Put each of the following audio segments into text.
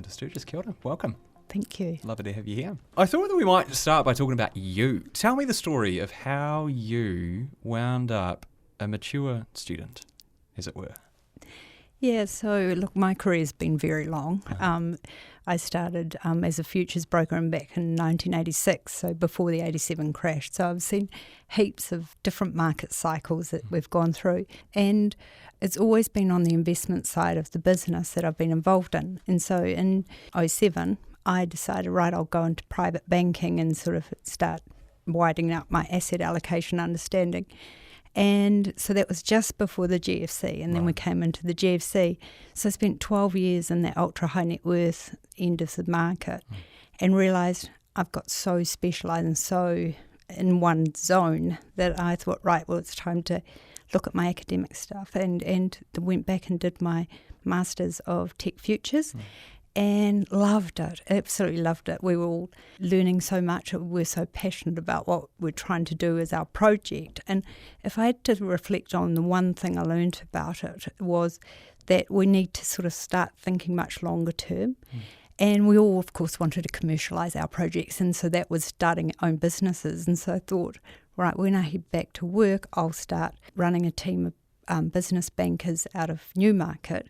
Linda Sturgess. Kia ora. Welcome. Thank you. Lovely to have you here. I thought that we might start by talking about you. Tell me the story of how you wound up a mature student, as it were. Yeah, so look, my career's been very long. I started as a futures broker back in 1986, so before the 87 crash. So I've seen heaps of different market cycles that we've gone through. And it's always been on the investment side of the business that I've been involved in. And so in 07, I decided, right, I'll go into private banking and sort of start widening out my asset allocation understanding. And so that was just before the GFC, and then we came into the GFC. So I spent 12 years in that ultra high net worth end of the market and realised I've got so specialised and so in one zone that I thought, right, well, it's time to look at my academic stuff, and went back and did my Masters of Tech Futures. And loved it, absolutely loved it. We were all learning so much. We're so passionate about what we're trying to do as our project. And if I had to reflect on the one thing I learned about it was that we need to sort of start thinking much longer term. And we all, of course, wanted to commercialise our projects. And so that was starting our own businesses. And so I thought, right, when I head back to work, I'll start running a team of business bankers out of Newmarket.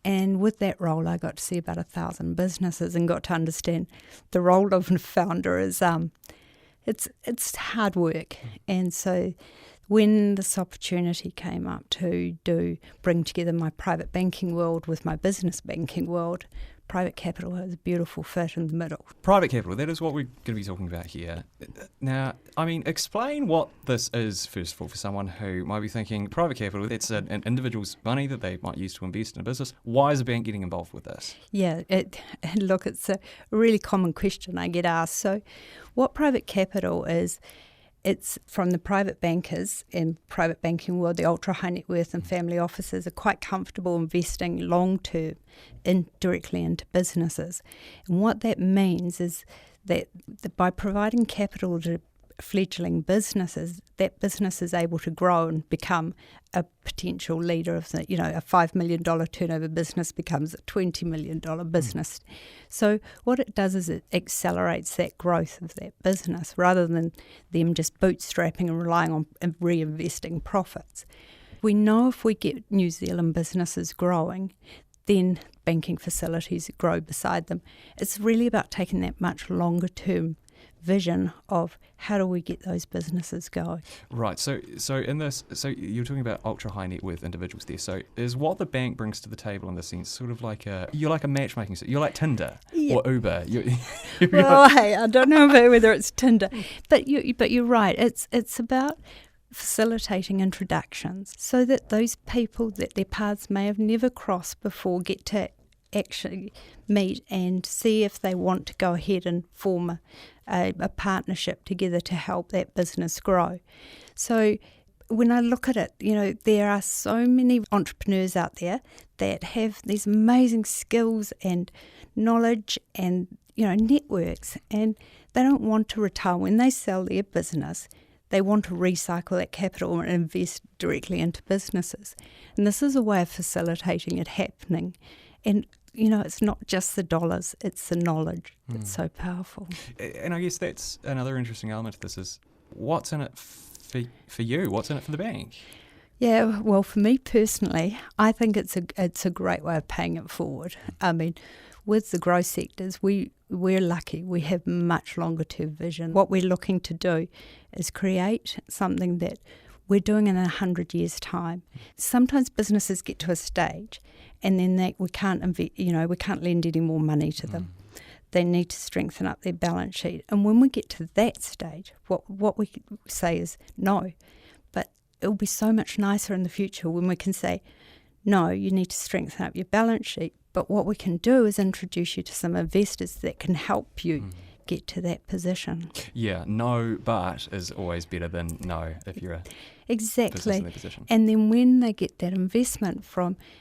And with that role, I got to see about 1,000 businesses and got to understand the role of a founder is it's hard work. And so when this opportunity came up to bring together my private banking world with my business banking world, private capital has a beautiful fit in the middle. Private capital, that is what we're going to be talking about here. Now, I mean, explain what this is, first of all, for someone who might be thinking, private capital, that's an individual's money that they might use to invest in a business. Why is a bank getting involved with this? Yeah, look, it's a really common question I get asked. So what private capital is, it's from the private bankers in private banking world, the ultra high net worth and family offices are quite comfortable investing long term directly into businesses. And what that means is that by providing capital to fledgling businesses, that business is able to grow and become a potential leader of the, a $5 million turnover business becomes a $20 million business. So what it does is it accelerates that growth of that business rather than them just bootstrapping and relying on reinvesting profits. We know if we get New Zealand businesses growing, then banking facilities grow beside them. It's really about taking that much longer term vision of how do we get those businesses going. Right. So in this, so you're talking about ultra high net worth individuals there. So is what the bank brings to the table in this sense sort of like you're like a matchmaking, you're like Tinder or Uber. Well, hey, I don't know whether it's Tinder, but you're right. It's about facilitating introductions so that those people that their paths may have never crossed before get to actually meet and see if they want to go ahead and form a partnership together to help that business grow. So when I look at it, there are so many entrepreneurs out there that have these amazing skills and knowledge and, networks, and they don't want to retire. When they sell their business, they want to recycle that capital and invest directly into businesses. And this is a way of facilitating it happening. And it's not just the dollars, it's the knowledge. It's so powerful. And I guess that's another interesting element of this is what's in it for you? What's in it for the bank? Yeah, well, for me personally, I think it's a great way of paying it forward. I mean, with the growth sectors, we're lucky. We have much longer term vision. What we're looking to do is create something that we're doing in 100 years' time. Sometimes businesses get to a stage and then we can't lend any more money to them. They need to strengthen up their balance sheet. And when we get to that stage, what we say is no. But it will be so much nicer in the future when we can say, no, you need to strengthen up your balance sheet. But what we can do is introduce you to some investors that can help you get to that position. Yeah, no, but is always better than no if you're a exactly in that position. And then when they get that investment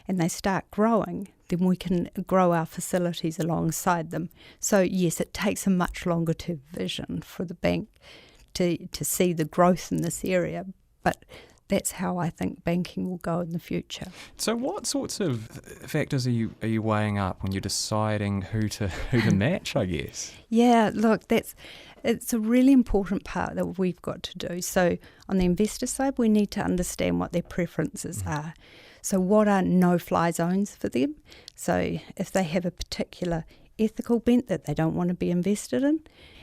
and they start growing, then we can grow our facilities alongside them. So yes, it takes a much longer term vision for the bank to see the growth in this area, but that's how I think banking will go in the future. So what sorts of factors are you weighing up when you're deciding who to match, I guess? Yeah, look, it's a really important part that we've got to do. So on the investor side, we need to understand what their preferences are. So what are no-fly zones for them? So if they have a particular ethical bent that they don't want to be invested in.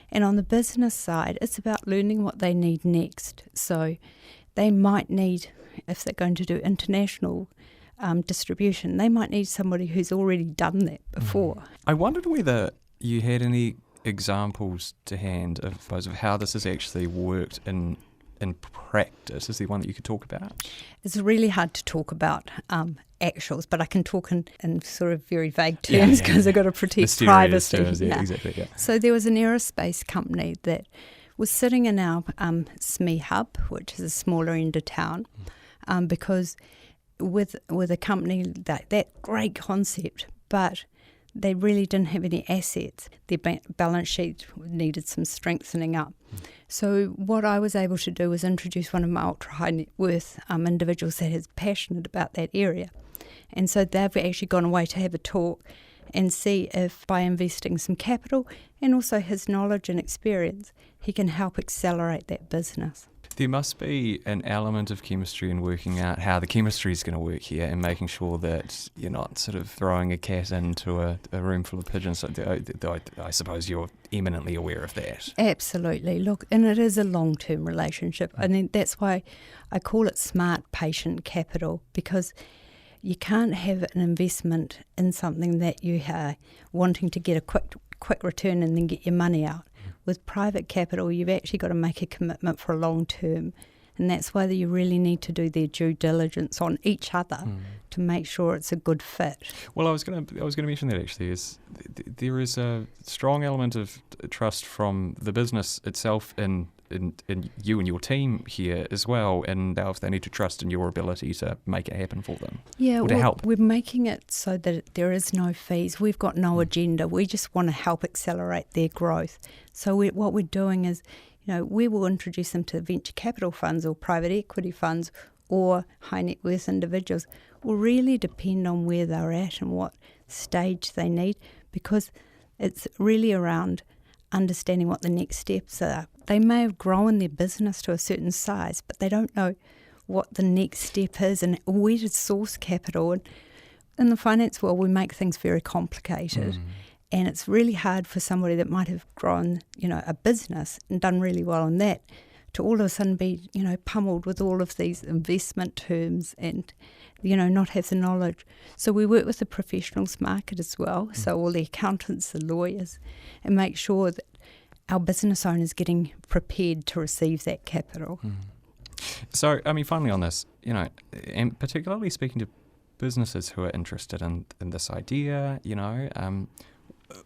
And on the business side, it's about learning what they need next. So they might need, if they're going to do international distribution, they might need somebody who's already done that before. I wondered whether you had any examples to hand of how this has actually worked in practice. Is there one that you could talk about? It's really hard to talk about actuals, but I can talk in sort of very vague terms because I've got to protect mysterious privacy. Terms, yeah, exactly. Yeah. So there was an aerospace company that was sitting in our SME hub, which is a smaller end of town, because with a company that great concept, but they really didn't have any assets. Their balance sheet needed some strengthening up. So what I was able to do was introduce one of my ultra-high net worth individuals that is passionate about that area. And so they've actually gone away to have a talk and see if by investing some capital and also his knowledge and experience, he can help accelerate that business. There must be an element of chemistry in working out how the chemistry is going to work here and making sure that you're not sort of throwing a cat into a room full of pigeons. I suppose you're eminently aware of that. Absolutely. Look, and it is a long-term relationship. I mean, that's why I call it smart patient capital, because you can't have an investment in something that you are wanting to get a quick return and then get your money out. With private capital, you've actually got to make a commitment for a long term, and that's why you really need to do their due diligence on each other to make sure it's a good fit. Well, I was going to mention that actually is there is a strong element of trust from the business itself in you and your team here as well, and if they need to trust in your ability to make it happen for them. Yeah, or to help. We're making it so that there is no fees. We've got no agenda. We just want to help accelerate their growth. So what we're doing is, we will introduce them to venture capital funds or private equity funds or high net worth individuals. Will really depend on where they're at and what stage they need, because it's really around understanding what the next steps are. They may have grown their business to a certain size, but they don't know what the next step is and where to source capital. And in the finance world, we make things very complicated. And it's really hard for somebody that might have grown, a business and done really well in that to all of a sudden be, pummeled with all of these investment terms and, not have the knowledge. So we work with the professionals market as well, so all the accountants, the lawyers, and make sure that our business owners getting prepared to receive that capital. So, finally on this, and particularly speaking to businesses who are interested in this idea,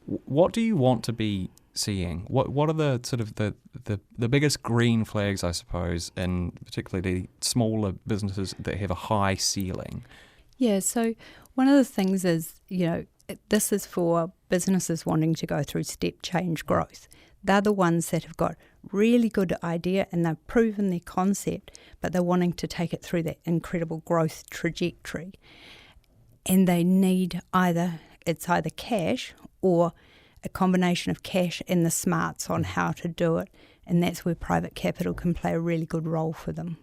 what do you want to be seeing? What are the sort of the biggest green flags, I suppose, in particularly smaller businesses that have a high ceiling? Yeah, so one of the things is, this is for businesses wanting to go through step change growth. They're the ones that have got really good idea and they've proven their concept, but they're wanting to take it through that incredible growth trajectory. And they need either cash or a combination of cash and the smarts on how to do it. And that's where private capital can play a really good role for them.